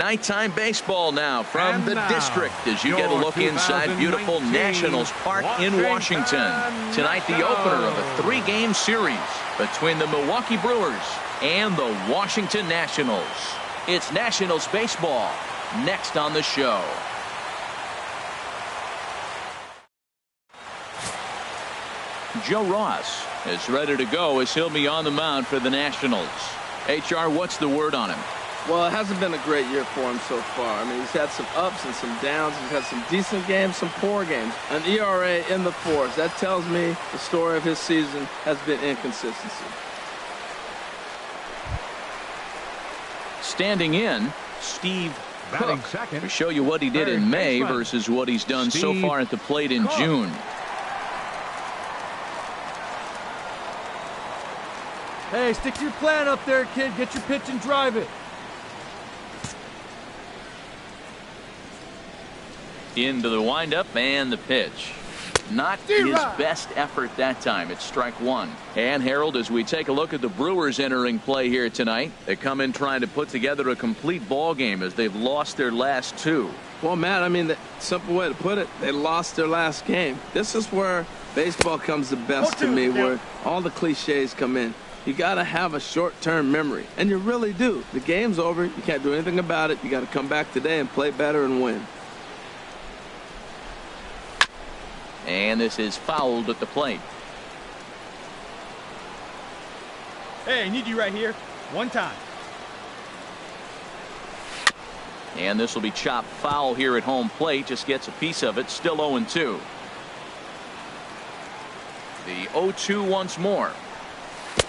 Nighttime baseball now from the district as you get a look inside beautiful Nationals Park in Washington. Tonight, the opener of a 3-game series between the Milwaukee Brewers and the Washington Nationals. It's Nationals baseball next on the show. Joe Ross is ready to go as he'll be on the mound for the Nationals. HR, what's the word on him? Well, it hasn't been a great year for him so far. I mean, he's had some ups and some downs. He's had some decent games, some poor games. An ERA in the 4s. That tells me the story of his season has been inconsistency. Standing in, Steve Cook, to show you what he did in May versus what he's done so far at the plate in June. Hey, stick to your plan up there, kid. Get your pitch and drive it. Into the windup and the pitch. Not his best effort that time. It's strike one. And Harold, as we take a look at the Brewers entering play here tonight, they come in trying to put together a complete ball game as they've lost their last 2. Well, Matt, I mean, the simple way to put it, they lost their last game. This is where baseball comes the best to me, where all the cliches come in. You got to have a short-term memory, and you really do. The game's over. You can't do anything about it. You got to come back today and play better and win. And this is fouled at the plate. Hey, I need you right here. One time. And this will be chopped foul here at home plate. Just gets a piece of it. Still 0-2. The 0-2 once more.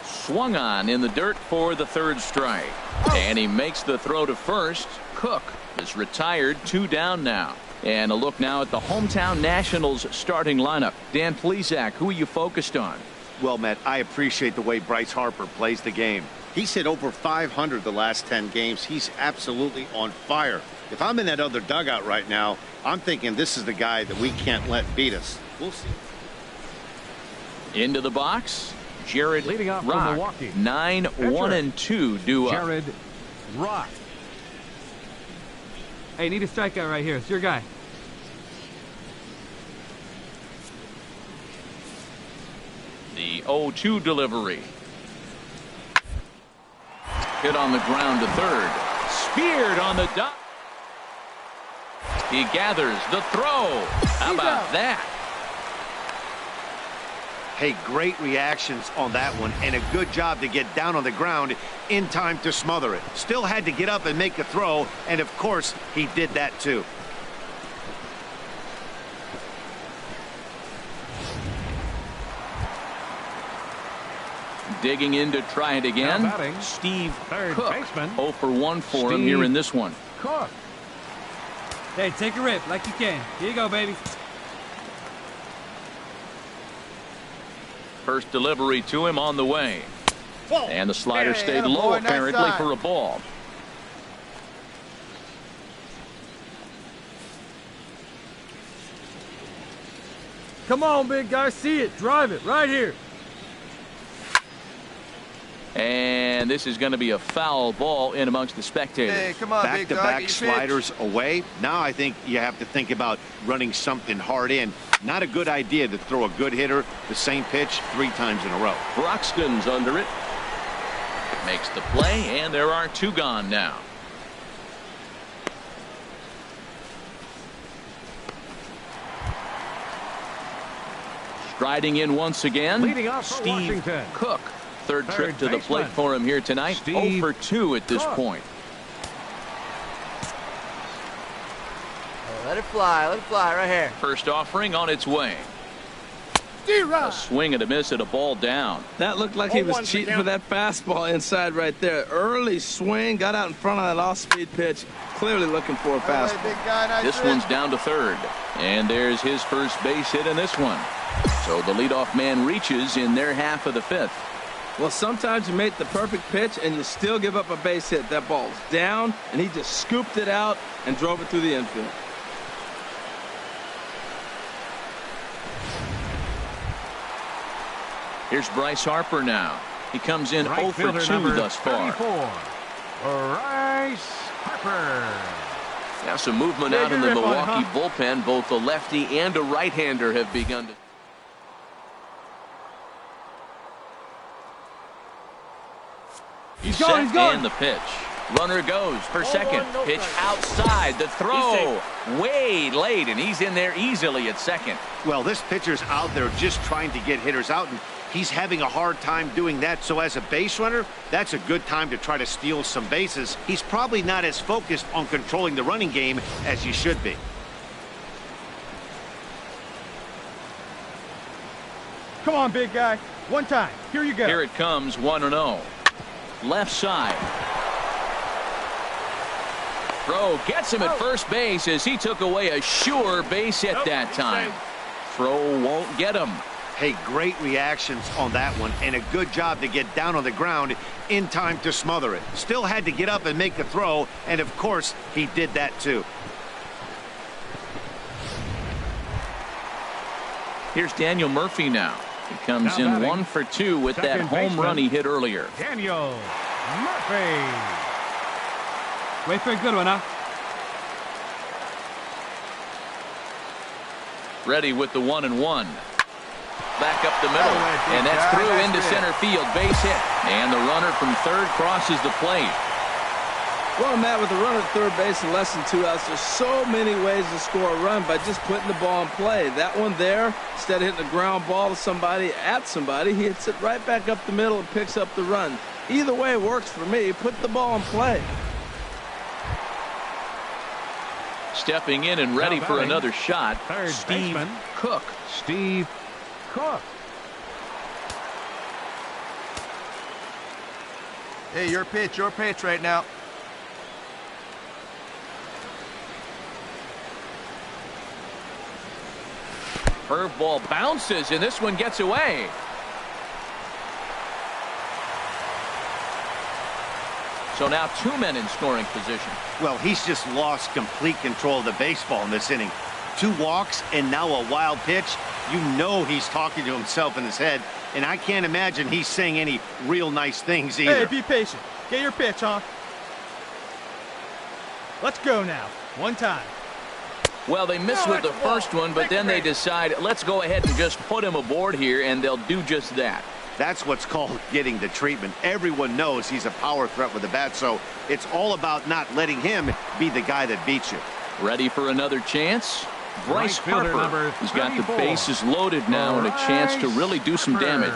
Swung on in the dirt for the 3rd strike. And he makes the throw to first. Cook is retired. 2 down now. And a look now at the hometown Nationals starting lineup. Dan Plesac, who are you focused on? Well, Matt, I appreciate the way Bryce Harper plays the game. He's hit over 500 the last 10 games. He's absolutely on fire. If I'm in that other dugout right now, I'm thinking this is the guy that we can't let beat us. We'll see. Into the box. Jared leading off Rock, for Milwaukee. 9-1-2 due up. Jared Rock. Hey, need a strikeout right here. It's your guy. The 0-2 delivery. Hit on the ground to third. Speared on the dot. He gathers the throw. How about that? Hey, great reactions on that one, and a good job to get down on the ground in time to smother it. Still had to get up and make a throw, and of course, he did that too. Digging in to try it again. Steve Cook. 0 for 1 for him here in this one. Cook. Hey, take a rip like you can. Here you go, baby. First delivery to him on the way. And the slider stayed low apparently for a ball. Come on, big guy. See it. Drive it right here. And this is going to be a foul ball in amongst the spectators. Hey, come on, big dog. Back-to-back sliders away. Now I think you have to think about running something hard in. Not a good idea to throw a good hitter the same pitch 3 times in a row. Broxton's under it. Makes the play, and there are 2 gone now. Striding in once again, Steve Cook. Third trip to the plate for him here tonight. 0 for 2 at this point. Let it fly right here. First offering on its way. A swing and a miss at a ball down. That looked like he was cheating for that fastball inside right there. Early swing, got out in front of that off-speed pitch. Clearly looking for a fastball. Big guy, nice This one's down to third. And there's his first base hit in this one. So the leadoff man reaches in their half of the 5th. Well, sometimes you make the perfect pitch and you still give up a base hit. That ball's down, and he just scooped it out and drove it through the infield. Here's Bryce Harper now. He comes in 0 for 2 thus far. Bryce Harper. Now some movement out in the Milwaukee bullpen. Both a lefty and a right-hander have begun to. He's going. And the pitch. Runner goes for second. Pitch outside. The throw way late, and he's in there easily at second. Well, this pitcher's out there just trying to get hitters out, and he's having a hard time doing that. So as a base runner, that's a good time to try to steal some bases. He's probably not as focused on controlling the running game as he should be. Come on, big guy. One time. Here you go. Here it comes, 1-0. Left side. Throw gets him at first base as he took away a sure base hit that time. Throw won't get him. Hey, great reactions on that one, and a good job to get down on the ground in time to smother it. Still had to get up and make the throw, and of course, he did that too. Here's Daniel Murphy now. He comes in 1 for 2 with that home run he hit earlier. Daniel Murphy. Wait for a good one, huh? Ready with the 1-1. Back up the middle, and that's through into center field. Base hit, and the runner from third crosses the plate. Well, Matt, with a runner at third base and less than 2 outs, there's so many ways to score a run by just putting the ball in play. That one there, instead of hitting a ground ball to somebody, at somebody, he hits it right back up the middle and picks up the run. Either way works for me. Put the ball in play. Stepping in and ready for another shot, Steve Cook. Steve Cook. Hey, your pitch right now. Curveball bounces, and this one gets away. So now 2 men in scoring position. Well, he's just lost complete control of the baseball in this inning. 2 walks and now a wild pitch. You know he's talking to himself in his head, and I can't imagine he's saying any real nice things either. Hey, be patient. Get your pitch, huh? Let's go now. One time. Well, they missed with the first one, but then they decide, let's go ahead and just put him aboard here, and they'll do just that. That's what's called getting the treatment. Everyone knows he's a power threat with the bat, so it's all about not letting him be the guy that beats you. Ready for another chance? Bryce Harper. He's got the 34. bases loaded now and a chance to really do some damage.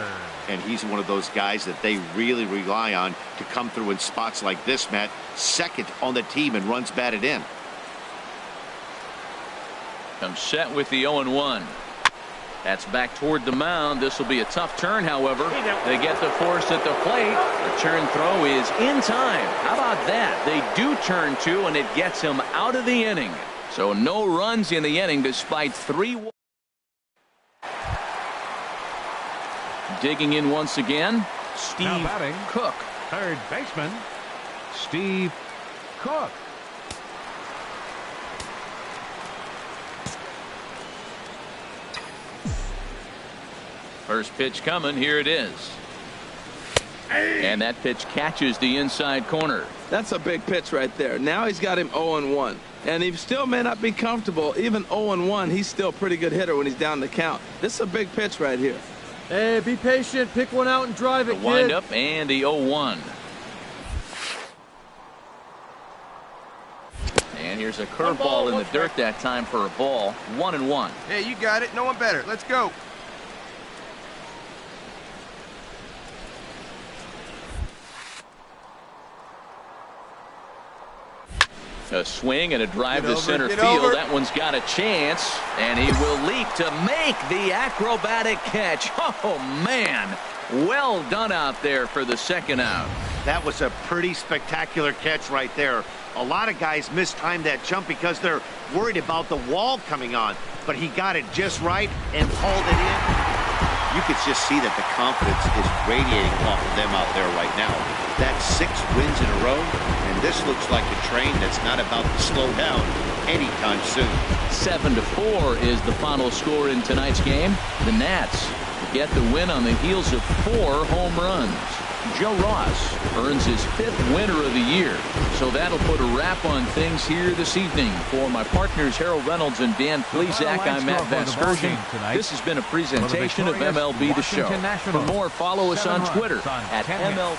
And he's one of those guys that they really rely on to come through in spots like this, Matt. Second on the team and runs batted in. Comes set with the 0-1. That's back toward the mound. This will be a tough turn, however. They get the force at the plate. The turn throw is in time. How about that? They do turn 2, and it gets him out of the inning. So no runs in the inning despite 3. Digging in once again, Steve Cook. Third baseman, Steve Cook. First pitch coming. Here it is. And that pitch catches the inside corner. That's a big pitch right there. Now he's got him 0-1. And he still may not be comfortable. Even 0-1, he's still a pretty good hitter when he's down the count. This is a big pitch right here. Hey, be patient. Pick one out and drive it, The windup and the 0-1. And here's a curveball in the dirt that time for a ball. 1-1. Hey, you got it. No one better. Let's go. A swing and a drive to center field. That one's got a chance, and he will leap to make the acrobatic catch. Oh, man. Well done out there for the second out. That was a pretty spectacular catch right there. A lot of guys mistimed that jump because they're worried about the wall coming on, but he got it just right and hauled it in. You could just see that the confidence is radiating off of them out there right now. That's 6 wins in a row, and this looks like a train that's not about to slow down anytime soon. 7-4 is the final score in tonight's game. The Nats get the win on the heels of 4 home runs. Joe Ross earns his 5th winner of the year. So that'll put a wrap on things here this evening. For my partners Harold Reynolds and Dan Plesac, I'm Matt Vasgersian. This has been a presentation of MLB The Show. For more, follow us on Twitter at MLB.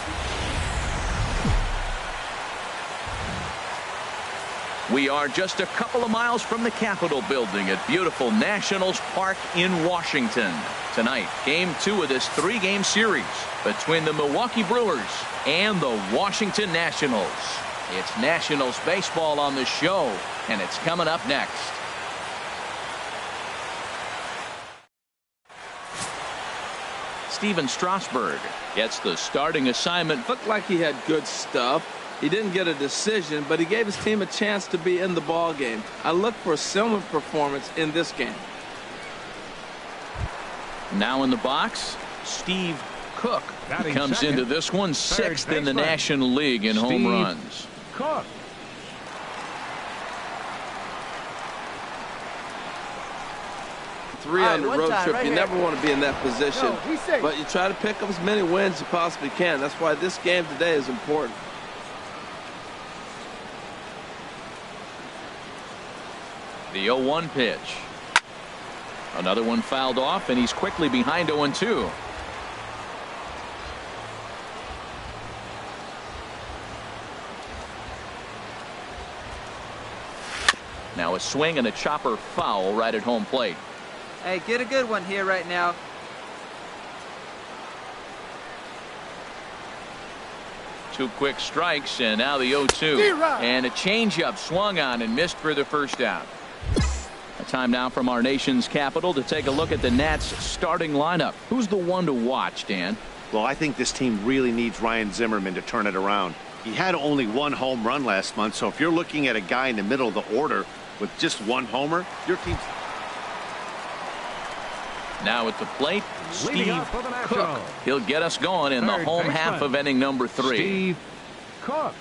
We are just a couple of miles from the Capitol building at beautiful Nationals Park in Washington. Tonight, Game 2 of this 3-game series between the Milwaukee Brewers and the Washington Nationals. It's Nationals baseball on the show, and it's coming up next. Steven Strasburg gets the starting assignment. Looked like he had good stuff. He didn't get a decision, but he gave his team a chance to be in the ball game. I look for a similar performance in this game. Now in the box, Steve Cook. He comes into this one 6th in the National League in home runs. Cook. Three on the road trip, you never want to be in that position. No, but you try to pick up as many wins as you possibly can. That's why this game today is important. The 0-1 pitch. Another one fouled off, and he's quickly behind 0-2. Now a swing and a chopper foul right at home plate. Hey, get a good one here right now. Two quick strikes, and now the 0-2. And a changeup swung on and missed for the first out. A time now from our nation's capital to take a look at the Nats starting lineup. Who's the one to watch, Dan? Well, I think this team really needs Ryan Zimmerman to turn it around. He had only 1 home run last month, so if you're looking at a guy in the middle of the order with just 1 homer, your team's... Now at the plate, Steve Cook. He'll get us going in the home half of inning number 3. Steve Cook.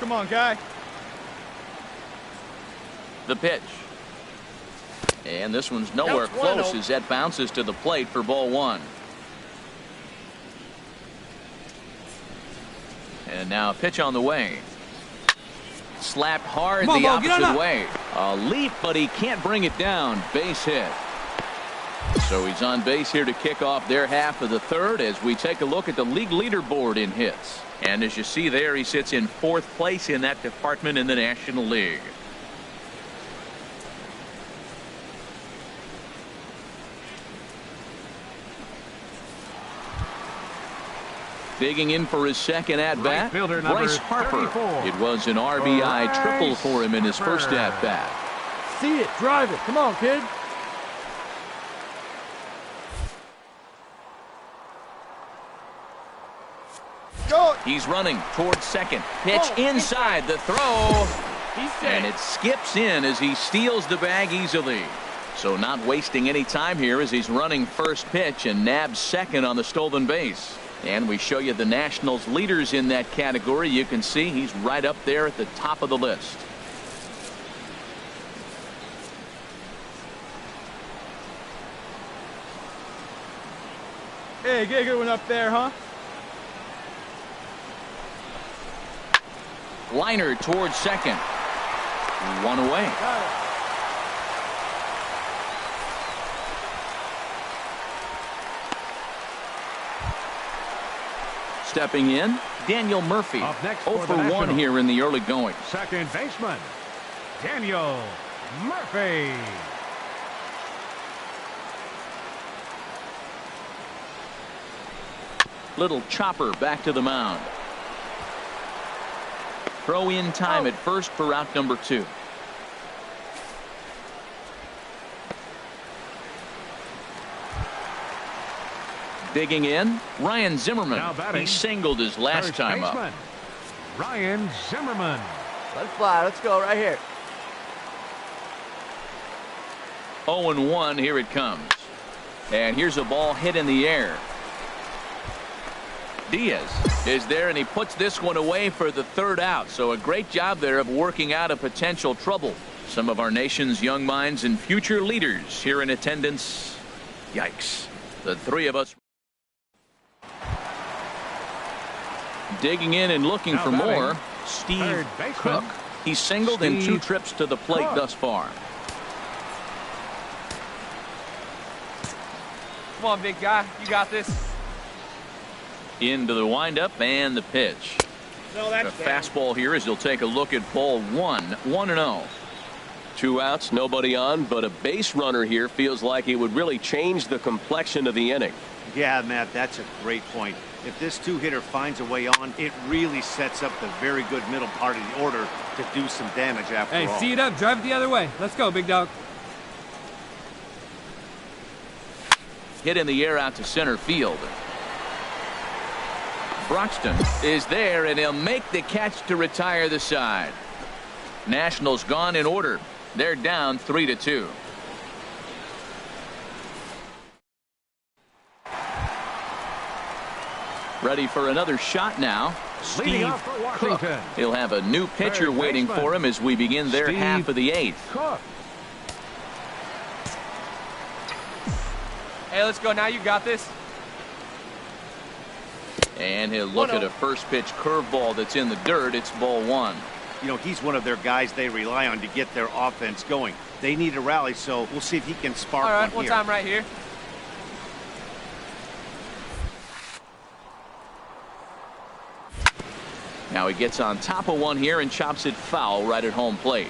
Come on, guy. The pitch. And this one's nowhere close as that bounces to the plate for ball 1. And now a pitch on the way. Slapped hard the opposite way. A leap, but he can't bring it down. Base hit. So he's on base here to kick off their half of the 3rd as we take a look at the league leaderboard in hits. And as you see there, he sits in 4th place in that department in the National League. Digging in for his second at-bat, Bryce Harper. 34. It was an RBI triple for him in his first at-bat. See it, drive it. Come on, kid. Go. He's running towards second. Pitch inside the throw. And it skips in as he steals the bag easily. So not wasting any time here as he's running first pitch and nabs second on the stolen base. And we show you the Nationals leaders in that category. You can see he's right up there at the top of the list. Hey, get a good one up there, huh? Liner towards second. 1 away. Stepping in, Daniel Murphy. 0 for 1 here in the early going. Second baseman, Daniel Murphy. Little chopper back to the mound. Throw in time at first for out number 2. Digging in, Ryan Zimmerman. He singled his last time up. Ryan Zimmerman. Let's fly. Let's go right here. 0-1, here it comes. And here's a ball hit in the air. Diaz is there, and he puts this one away for the 3rd out. So a great job there of working out a potential trouble. Some of our nation's young minds and future leaders here in attendance. Yikes. The three of us digging in and looking for more. Steve Cook. He's singled in 2 trips to the plate thus far. Come on, big guy. You got this. Into the windup and the pitch. No, that's a fastball here as he'll take a look at ball 1. 1-0. 2 outs, nobody on, but a base runner here feels like it would really change the complexion of the inning. Yeah, Matt, that's a great point. If this 2-hitter finds a way on, it really sets up the very good middle part of the order to do some damage after all. Hey, see it up. Drive it the other way. Let's go, big dog. Hit in the air out to center field. Broxton is there, and he'll make the catch to retire the side. Nationals gone in order. They're down 3-2. Ready for another shot now. Steve Cook. He'll have a new pitcher waiting for him as we begin their half of the 8th. Hey, let's go now. You got this. And he'll look at a first pitch curveball that's in the dirt. It's ball 1. You know, he's one of their guys they rely on to get their offense going. They need a rally, so we'll see if he can spark All right, one time right here. Now he gets on top of one here and chops it foul right at home plate.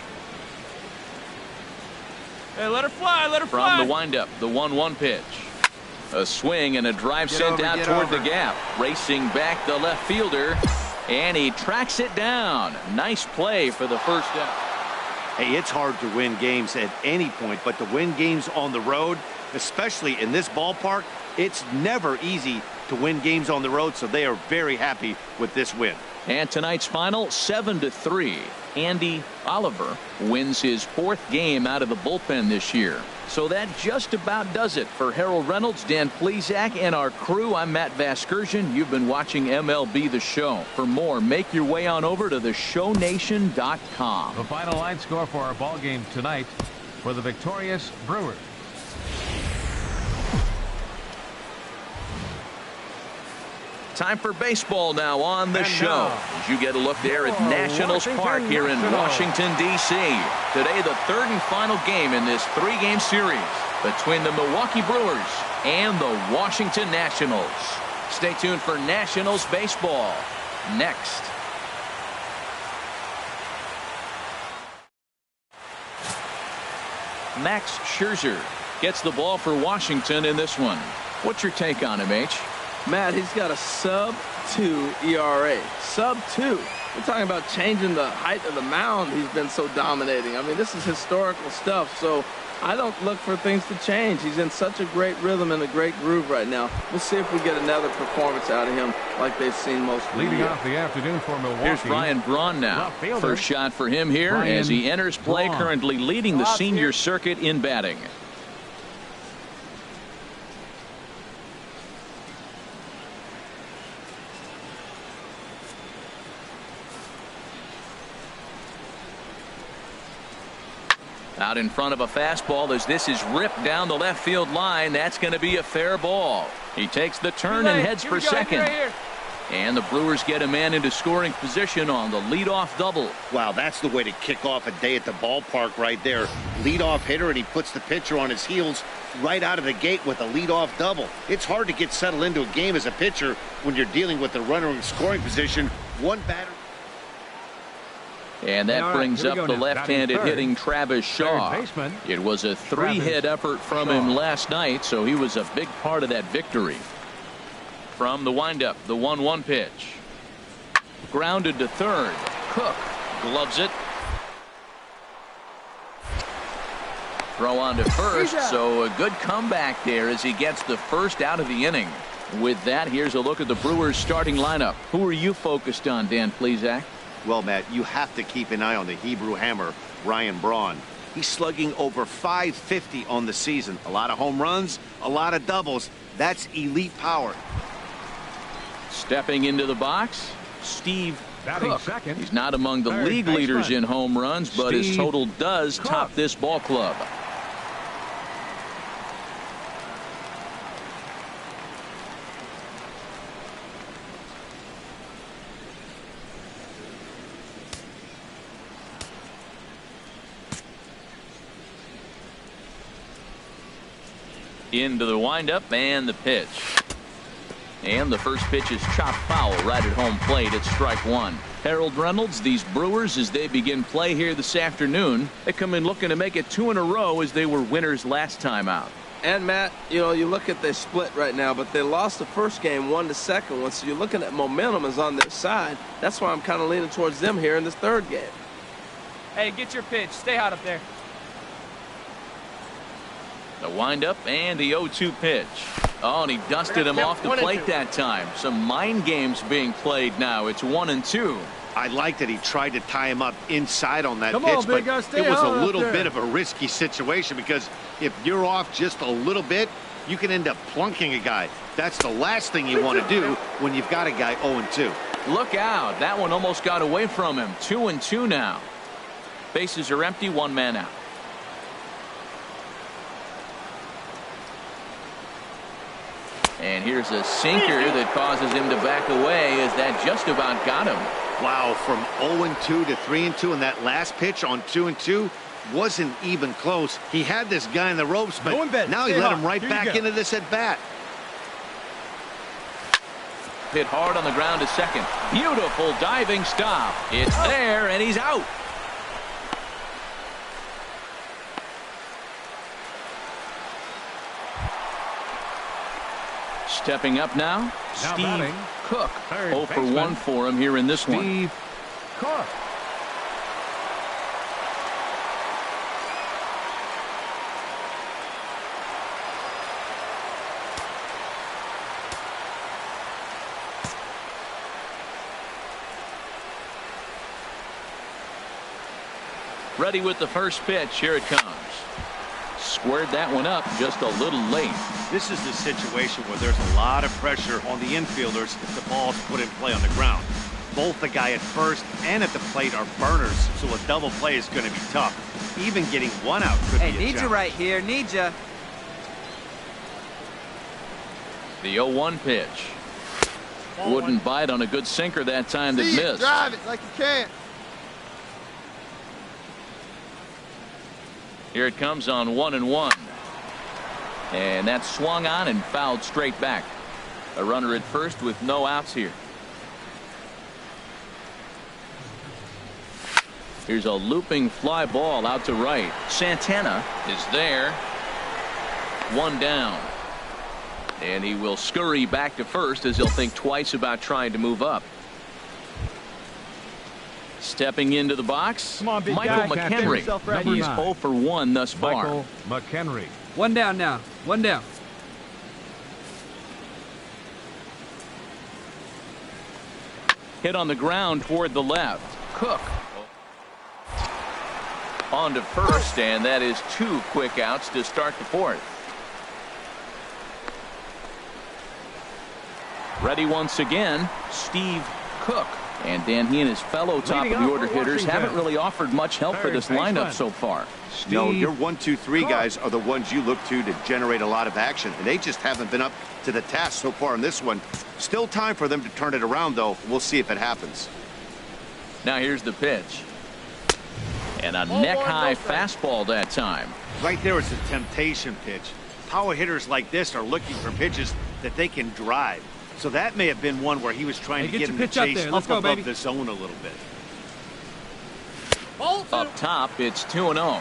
Hey, let her fly, let her fly. From the windup, the 1-1 pitch. A swing and a drive sent out toward the gap. Racing back the left fielder, and he tracks it down. Nice play for the first out. Hey, it's hard to win games at any point, but to win games on the road, especially in this ballpark, it's never easy to win games on the road, so they are very happy with this win. And tonight's final, 7-3. Andy Oliver wins his 4th game out of the bullpen this year. So that just about does it for Harold Reynolds, Dan Plesac, and our crew. I'm Matt Vasgersian. You've been watching MLB The Show. For more, make your way on over to theshownation.com. The final line score for our ball game tonight for the victorious Brewers. Time for baseball now on the show. As you get a look there at Nationals Park here in Washington, D.C. Today, the 3rd and final game in this 3-game series between the Milwaukee Brewers and the Washington Nationals. Stay tuned for Nationals baseball next. Max Scherzer gets the ball for Washington in this one. What's your take on him, H? Matt, he's got a sub-2 ERA. Sub-2. We're talking about changing the height of the mound. He's been so dominating. I mean, this is historical stuff, so I don't look for things to change. He's in such a great rhythm and a great groove right now. We'll see if we get another performance out of him like they've seen most of the year. Leading off the afternoon for Milwaukee. Here's Ryan Braun now. First shot for him here as he enters play, currently leading the senior circuit in batting. Out in front of a fastball as this is ripped down the left field line. That's going to be a fair ball. He takes the turn and heads for second. And the Brewers get a man into scoring position on the leadoff double. Wow, that's the way to kick off a day at the ballpark right there. Leadoff hitter, and he puts the pitcher on his heels right out of the gate with a leadoff double. It's hard to get settled into a game as a pitcher when you're dealing with the runner in scoring position. One batter. And that brings up the left-handed hitting Travis Shaw. It was a 3-hit effort from him last night, so he was a big part of that victory. From the windup, the 1-1 pitch. Grounded to third. Cook gloves it. Throw on to first, so a good comeback there as he gets the first out of the inning. With that, here's a look at the Brewers starting lineup. Who are you focused on, Dan Plesac? Well, Matt, you have to keep an eye on the Hebrew Hammer, Ryan Braun. He's slugging over .550 on the season. A lot of home runs, a lot of doubles. That's elite power. Stepping into the box, Steve Batting Cook. second. He's not among the Third league baseman. leaders in home runs, but his Steve total does Cook. top this ball club. Into the windup and the pitch. And the first pitch is chopped foul right at home plate at strike one. Harold Reynolds, these Brewers, as they begin play here this afternoon, they come in looking to make it 2 in a row as they were winners last time out. And Matt, you know, you look at their split right now, but they lost the first game, won the second one, so you're looking at momentum is on their side. That's why I'm kind of leaning towards them here in this third game. Hey, get your pitch. Stay hot up there. The windup and the 0-2 pitch. Oh, and he dusted him off the plate that time. Some mind games being played now. It's 1-2. I like that he tried to tie him up inside on that Come pitch, on, big guy, but stay it was a hard up little there. bit of a risky situation because if you're off just a little bit, you can end up plunking a guy. That's the last thing you want to do when you've got a guy 0-2. Look out. That one almost got away from him. 2-2 now. Bases are empty, 1 man out. And here's a sinker that causes him to back away as that just about got him. Wow, from 0-2 to 3-2, and that last pitch on 2-2 wasn't even close. He had this guy in the ropes, but now he let him right back into this at bat. Hit hard on the ground to second. Beautiful diving stop. It's there, and he's out. Stepping up now, Steve batting, Cook. third 0 for baseman, 1 for him here in this one. Steve Cook. Ready with the first pitch. Here it comes. Squared that one up just a little late. This is the situation where there's a lot of pressure on the infielders if the ball's put in play on the ground. Both the guy at first and at the plate are burners, so a double play is going to be tough. Even getting one out could be a Hey, need you challenge. right here. Need you. The 0-1 pitch. Wouldn't bite on a good sinker that time that missed. Drive it like you can. Here it comes on 1-1. And that's swung on and fouled straight back. A runner at first with no outs here. Here's a looping fly ball out to right. Santana is there. 1 down. And he will scurry back to first as he'll think twice about trying to move up. Stepping into the box, Come on, big Michael guy. McHenry. Get yourself ready. He's Number 0 9. for 1 thus far. Michael McHenry. 1 down now. 1 down. Hit on the ground toward the left. Cook on to first, and that is 2 quick outs to start the 4th. Ready once again, Steve Cook. And Dan, he and his fellow top of the order hitters haven't really offered much help for this lineup so far. No, your 1, 2, 3 guys are the ones you look to generate a lot of action, and they just haven't been up to the task so far in this one. Still time for them to turn it around, though. We'll see if it happens. Now here's the pitch. And a neck-high fastball that time. Right there is a temptation pitch. Power hitters like this are looking for pitches that they can drive. So that may have been one where he was trying Hey, to get get him your to pitch up chase there. up Let's go, above baby. the zone a little bit. Up top, it's 2-0.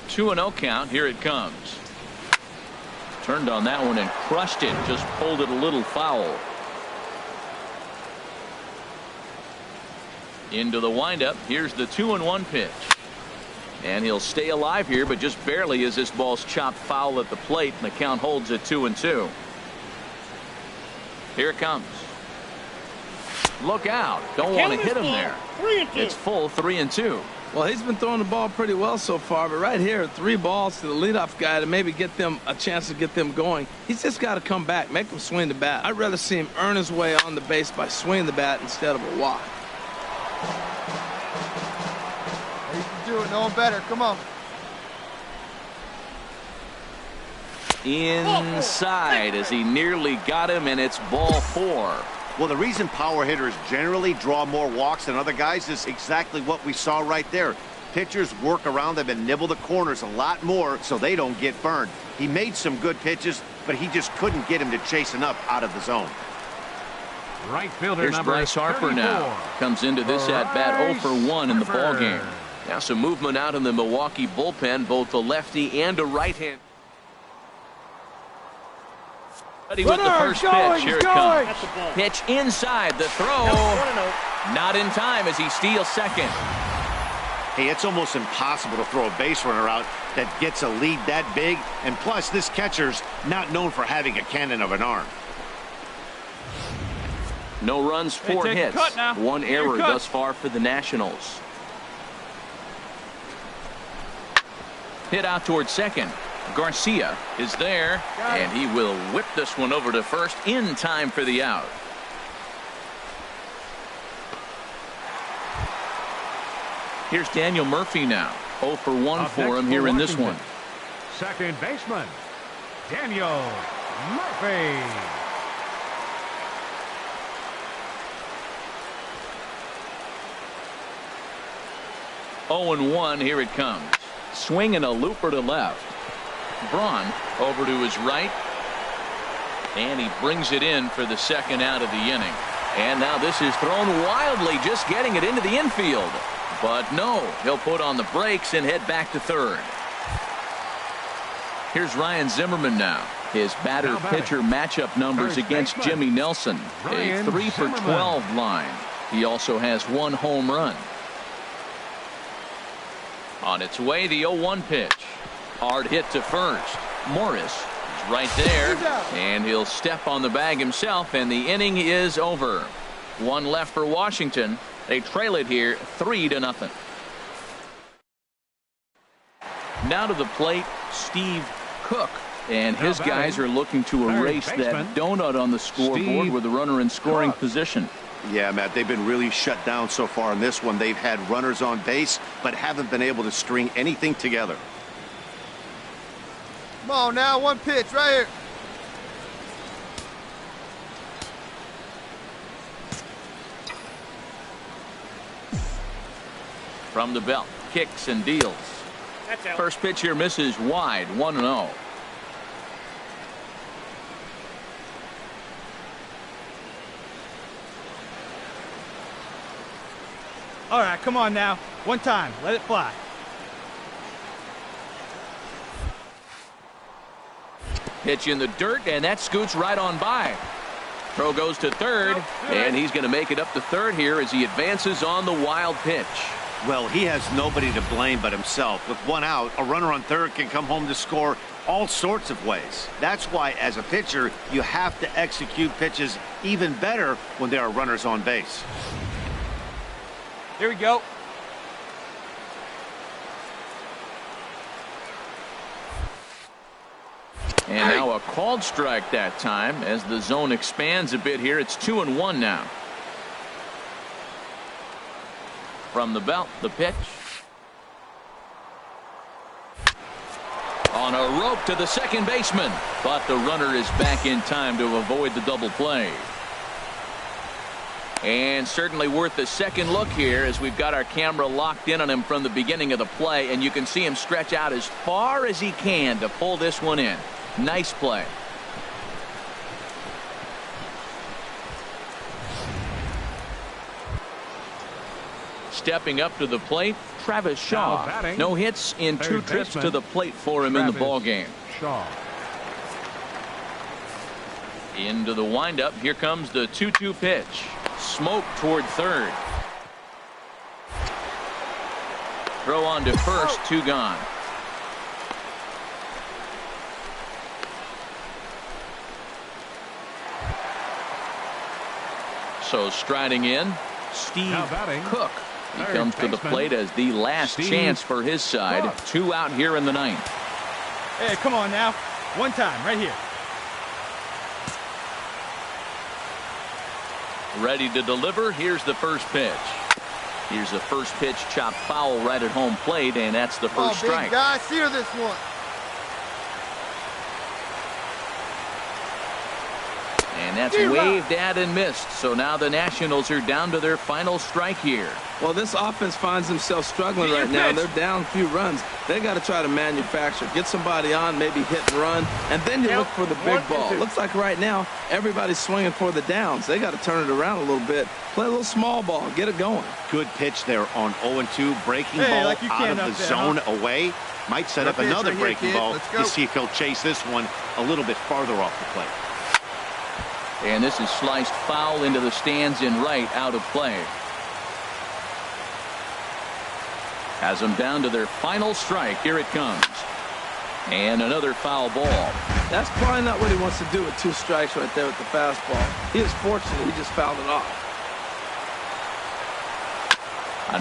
Two and 0 count. Here it comes. Turned on that one and crushed it. Just pulled it a little foul. Into the windup. Here's the 2-1 pitch. And he'll stay alive here, but just barely as this ball's chopped foul at the plate, and the count holds at 2-2. Here it comes. Look out. Don't want to hit him there. It's full 3-2. Well, he's been throwing the ball pretty well so far, but right here, 3 balls to the leadoff guy to maybe get them a chance to get them going. He's just got to come back, make him swing the bat. I'd rather see him earn his way on the base by swinging the bat instead of a walk. You can do it. No one better. Come on. Inside as he nearly got him, and it's ball 4. Well, the reason power hitters generally draw more walks than other guys is exactly what we saw right there. Pitchers work around them and nibble the corners a lot more so they don't get burned. He made some good pitches, but he just couldn't get him to chase enough out of the zone. Right fielder Here's number Bryce Harper 34. now. Comes into this at-bat 0 for 1 in the ballgame. Now some movement out in the Milwaukee bullpen, both a lefty and a right-hand. Ready with the first pitch. Here it comes. Pitch inside. The throw. Not in time as he steals second. Hey, it's almost impossible to throw a base runner out that gets a lead that big. And plus, this catcher's not known for having a cannon of an arm. No runs, 4 hits. 1 error cut. thus far for the Nationals. Hit out towards second. Garcia is there, and he will whip this one over to first in time for the out. Here's Daniel Murphy now. 0 for 1 for him here in this one. Second baseman, Daniel Murphy. Oh and 1, here it comes. Swing and a looper to left. Braun over to his right, and he brings it in for the second out of the inning. And now this is thrown wildly, just getting it into the infield. But no, he'll put on the brakes and head back to third. Here's Ryan Zimmerman now. His batter-pitcher matchup numbers against Jimmy Nelson. A 3 for 12 line. He also has 1 home run. On its way, the 0-1 pitch. Hard hit to first. Morris is right there, and he'll step on the bag himself, and the inning is over. 1 left for Washington. They trail it here 3-0. Now to the plate, Steve Cook, and his guys are looking to erase that donut on the scoreboard with a runner in scoring position. Yeah, Matt, they've been really shut down so far in this one. They've had runners on base, but haven't been able to string anything together. Come on now, 1 pitch right here. From the belt, kicks and deals. First pitch here misses wide, 1-0. All right, come on now. 1 time. Let it fly. Pitch in the dirt, and that scoots right on by. Throw goes to third, and he's going to make it up to third here as he advances on the wild pitch. Well, he has nobody to blame but himself. With 1 out, a runner on third can come home to score all sorts of ways. That's why, as a pitcher, you have to execute pitches even better when there are runners on base. Here we go. And now a called strike that time as the zone expands a bit here. It's 2-1 now. From the belt, the pitch. On a rope to the second baseman, but the runner is back in time to avoid the double play. And certainly worth a second look here as we've got our camera locked in on him from the beginning of the play, and you can see him stretch out as far as he can to pull this one in. Nice play. Stepping up to the plate, Travis Shaw. No hits in 2 trips to the plate for him in the ball game. Shaw. Into the windup. Here comes the 2-2 pitch. Smoke toward third. Throw on to first, 2 gone. So striding in, Steve Now batting, Cook. He third comes to the baseman, plate as the last Steve chance for his side. Cook. 2 out here in the 9th. Hey, come on now. One time, right here. Ready to deliver. Here's the first pitch. Here's the first pitch, chopped foul right at home plate, and that's the first strike. Big guy, seal this one. And that's waved at and missed. So now the Nationals are down to their final strike here. Well, this offense finds themselves struggling right now. They're down a few runs. They got to try to manufacture, get somebody on, maybe hit and run, and then you look for the big ball. Looks like right now everybody's swinging for the downs. They got to turn it around a little bit, play a little small ball, get it going. Good pitch there on 0-2, breaking ball like out of the zone away. Might set up another breaking ball to see if he'll chase this one a little bit farther off the plate. And this is sliced foul into the stands in right, out of play. Has them down to their final strike. Here it comes. And another foul ball. That's probably not what he wants to do with 2 strikes right there with the fastball. He is fortunate he just fouled it off.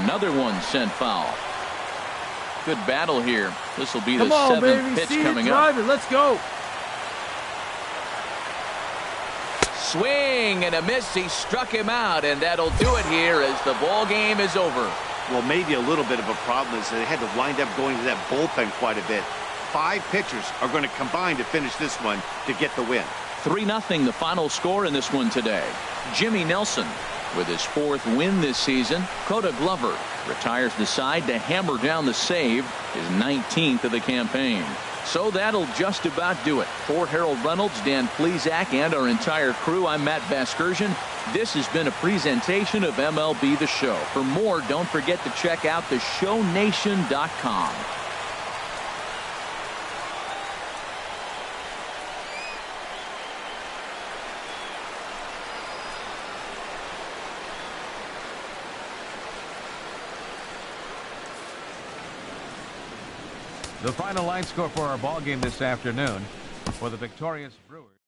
Another one sent foul. Good battle here. This will be the 7th pitch coming up. Let's go. Swing and a miss. He struck him out, and that'll do it here as the ball game is over. Well, maybe a little bit of a problem is they had to wind up going to that bullpen quite a bit. 5 pitchers are going to combine to finish this one to get the win. 3-0 the final score in this one today. Jimmy Nelson with his 4th win this season. Coda Glover retires the side to hammer down the save, his 19th of the campaign. So that'll just about do it. For Harold Reynolds, Dan Plesac, and our entire crew, I'm Matt Vasgersian. This has been a presentation of MLB The Show. For more, don't forget to check out theshownation.com. The final line score for our ball game this afternoon for the victorious Brewers.